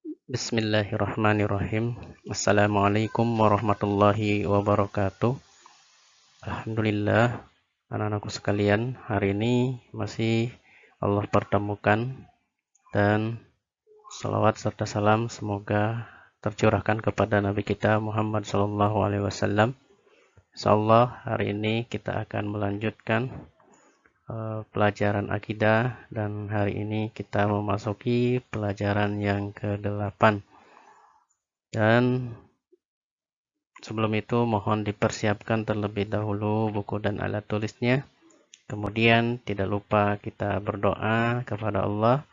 Bismillahirrahmanirrahim. Assalamualaikum warahmatullahi wabarakatuh. Alhamdulillah, anak-anakku sekalian, hari ini masih Allah pertemukan dan salawat serta salam semoga tercurahkan kepada Nabi kita Muhammad SAW. Insyaallah hari ini kita akan melanjutkan pelajaran akidah dan hari ini kita memasuki pelajaran yang ke-8. Dan sebelum itu mohon dipersiapkan terlebih dahulu buku dan alat tulisnya. Kemudian tidak lupa kita berdoa kepada Allah.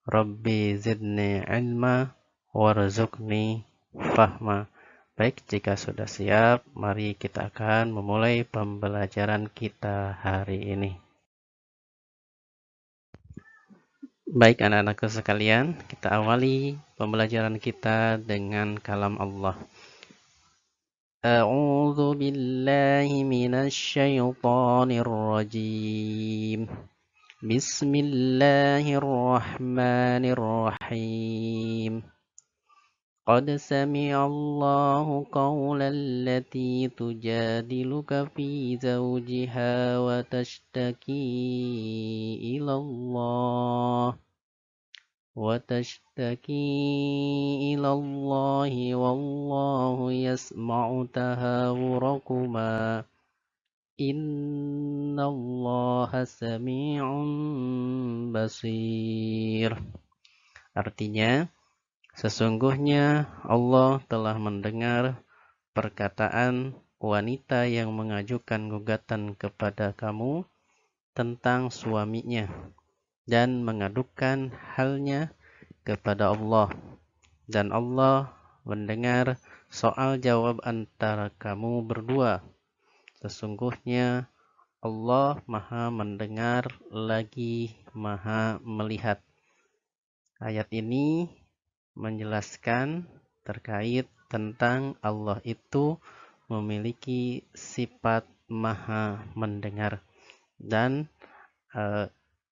Rabbi zidni ilma warzuqni fahma. Baik, jika sudah siap, mari kita akan memulai pembelajaran kita hari ini. Baik anak-anakku sekalian, kita awali pembelajaran kita dengan kalam Allah. أعوذ بالله من الشيطان الرجيم بسم الله الرحمن الرحيم قد سمع الله قول التي تجادلك في زوجها وتشتكي إلى الله والله يسمع تهاوركما إن الله سميع بصير. Artinya, sesungguhnya Allah telah mendengar perkataan wanita yang mengajukan gugatan kepada kamu tentang suaminya dan mengadukan halnya kepada Allah, dan Allah mendengar soal jawab antara kamu berdua. Sesungguhnya Allah Maha mendengar lagi Maha melihat. Ayat ini menjelaskan terkait tentang Allah itu memiliki sifat Maha mendengar. Dan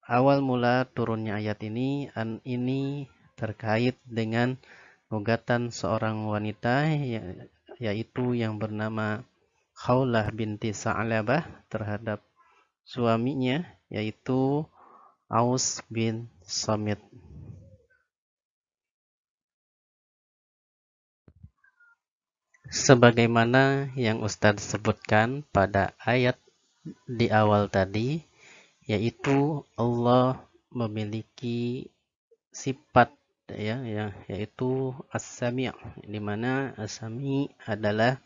awal mula turunnya ayat ini terkait dengan gugatan seorang wanita yaitu yang bernama Khawlah binti Sa'labah terhadap suaminya yaitu Aus bin Samit. Sebagaimana yang Ustadz sebutkan pada ayat di awal tadi, yaitu Allah memiliki sifat yaitu As-Sami', di mana As-Sami' adalah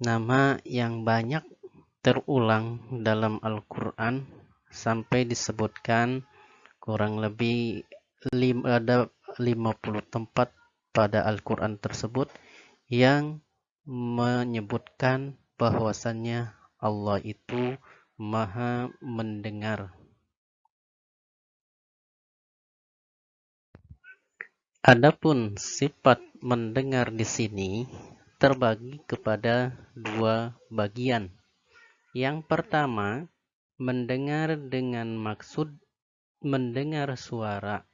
nama yang banyak terulang dalam Al-Quran sampai disebutkan kurang lebih ada 50 tempat pada Al-Quran tersebut yang menyebutkan bahwasannya Allah itu Maha mendengar. Adapun sifat mendengar di sini terbagi kepada dua bagian. Yang pertama, mendengar dengan maksud mendengar suara,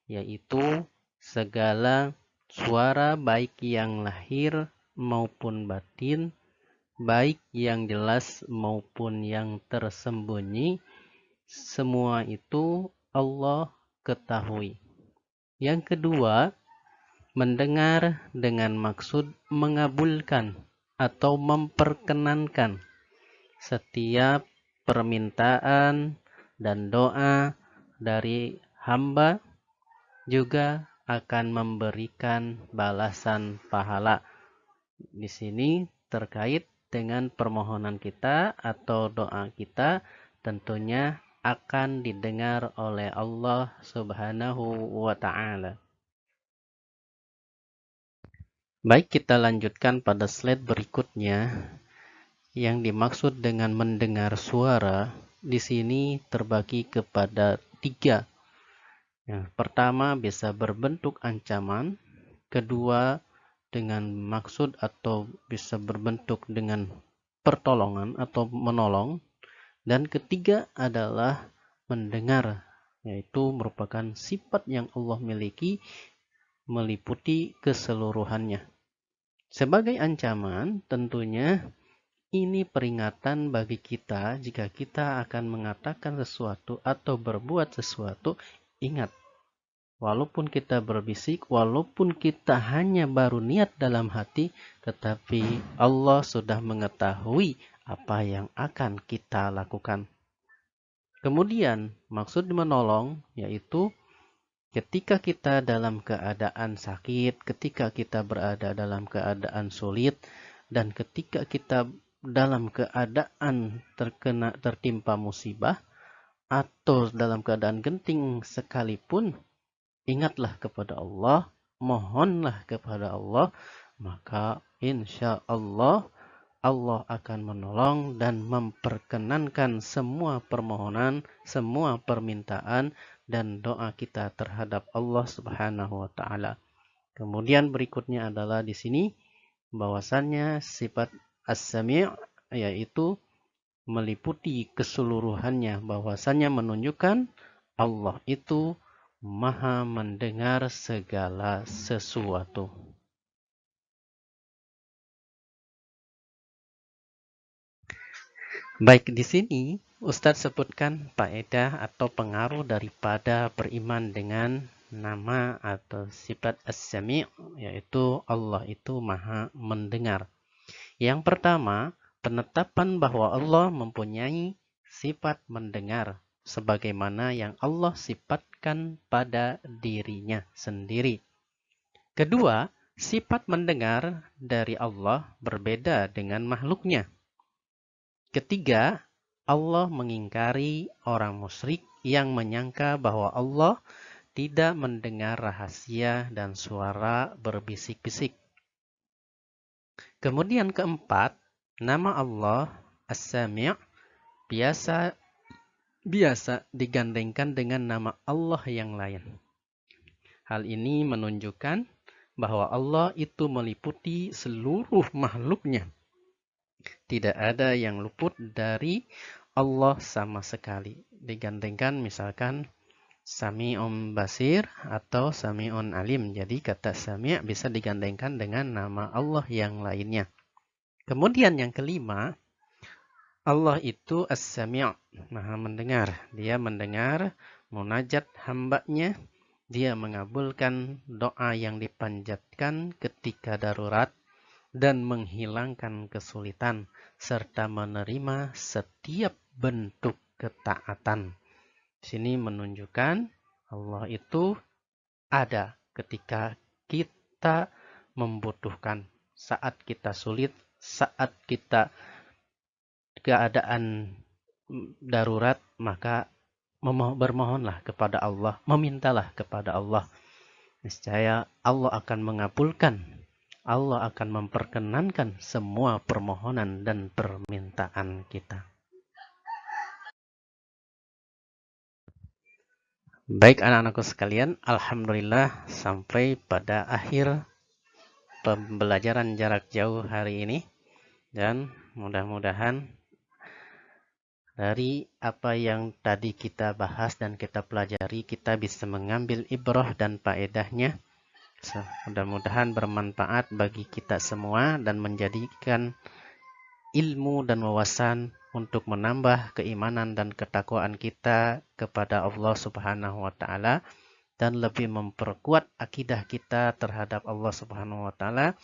yaitu segala suara baik yang lahir maupun batin, baik yang jelas maupun yang tersembunyi, semua itu Allah ketahui. Yang kedua, mendengar dengan maksud mengabulkan atau memperkenankan setiap permintaan dan doa dari hamba, juga akan memberikan balasan pahala. Di sini terkait dengan permohonan kita atau doa kita tentunya akan didengar oleh Allah Subhanahu wa ta'ala. Baik, kita lanjutkan pada slide berikutnya. Yang dimaksud dengan mendengar suara di sini terbagi kepada 3. Pertama, bisa berbentuk ancaman. Kedua, dengan maksud atau bisa berbentuk dengan pertolongan atau menolong. Dan ketiga adalah mendengar yaitu merupakan sifat yang Allah miliki meliputi keseluruhannya. Sebagai ancaman, tentunya ini peringatan bagi kita jika kita akan mengatakan sesuatu atau berbuat sesuatu, ingat, walaupun kita berbisik, walaupun kita hanya baru niat dalam hati, tetapi Allah sudah mengetahui apa yang akan kita lakukan. Kemudian, maksud menolong yaitu ketika kita dalam keadaan sakit, ketika kita berada dalam keadaan sulit, dan ketika kita dalam keadaan tertimpa musibah, atau dalam keadaan genting sekalipun, ingatlah kepada Allah, mohonlah kepada Allah, maka insya Allah Allah akan menolong dan memperkenankan semua permohonan, semua permintaan, dan doa kita terhadap Allah Subhanahu wa Ta'ala. Kemudian berikutnya adalah di sini bahwasannya sifat as-sami' yaitu meliputi keseluruhannya, bahwasannya menunjukkan Allah itu Maha mendengar segala sesuatu. Baik, di sini Ustadz sebutkan faedah atau pengaruh daripada beriman dengan nama atau sifat as-sami', yaitu Allah itu Maha mendengar. Yang pertama, penetapan bahwa Allah mempunyai sifat mendengar sebagaimana yang Allah sifatkan pada dirinya sendiri. Kedua, sifat mendengar dari Allah berbeda dengan makhluknya. Ketiga, Allah mengingkari orang musyrik yang menyangka bahwa Allah tidak mendengar rahasia dan suara berbisik-bisik. Kemudian keempat, nama Allah As-Sami' biasa digandengkan dengan nama Allah yang lain. Hal ini menunjukkan bahwa Allah itu meliputi seluruh makhluknya. Tidak ada yang luput dari Allah sama sekali. Digandengkan misalkan Sami'un Basir atau Sami'un Alim. Jadi kata Sami' bisa digandengkan dengan nama Allah yang lainnya. Kemudian yang kelima, Allah itu As-Sami', Maha mendengar. Dia mendengar munajat hambanya. Dia mengabulkan doa yang dipanjatkan ketika darurat dan menghilangkan kesulitan, serta menerima setiap bentuk ketaatan. Di sini menunjukkan Allah itu ada ketika kita membutuhkan, saat kita sulit, saat kita keadaan darurat, maka bermohonlah kepada Allah, memintalah kepada Allah. Niscaya Allah akan mengabulkan, Allah akan memperkenankan semua permohonan dan permintaan kita. Baik anak-anakku sekalian, alhamdulillah sampai pada akhir pembelajaran jarak jauh hari ini. Dan mudah-mudahan dari apa yang tadi kita bahas dan kita pelajari, kita bisa mengambil ibrah dan faedahnya. Mudah-mudahan bermanfaat bagi kita semua dan menjadikan ilmu dan wawasan untuk menambah keimanan dan ketakwaan kita kepada Allah Subhanahu wa Ta'ala, dan lebih memperkuat akidah kita terhadap Allah Subhanahu wa Ta'ala,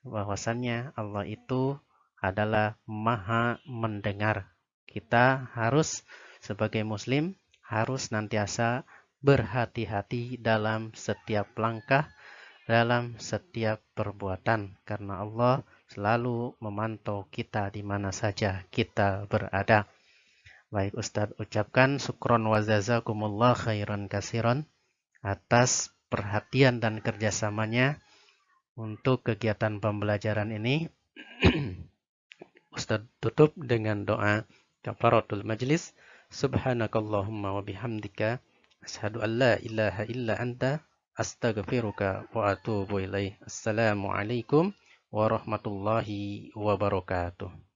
bahwasannya Allah itu adalah Maha mendengar. Kita harus sebagai muslim harus nantiasa berhati-hati dalam setiap langkah, dalam setiap perbuatan, karena Allah selalu memantau kita di mana saja kita berada. Baik, Ustadz ucapkan syukron wa jazakumullah khairan kasiron atas perhatian dan kerjasamanya untuk kegiatan pembelajaran ini. Ustadz tutup dengan doa kafaratul majlis. Subhanakallahumma wa bihamdika asyhadu an la ilaha illa anta astaghfiruka wa atubu ilaih. Assalamualaikum warahmatullahi wabarakatuh.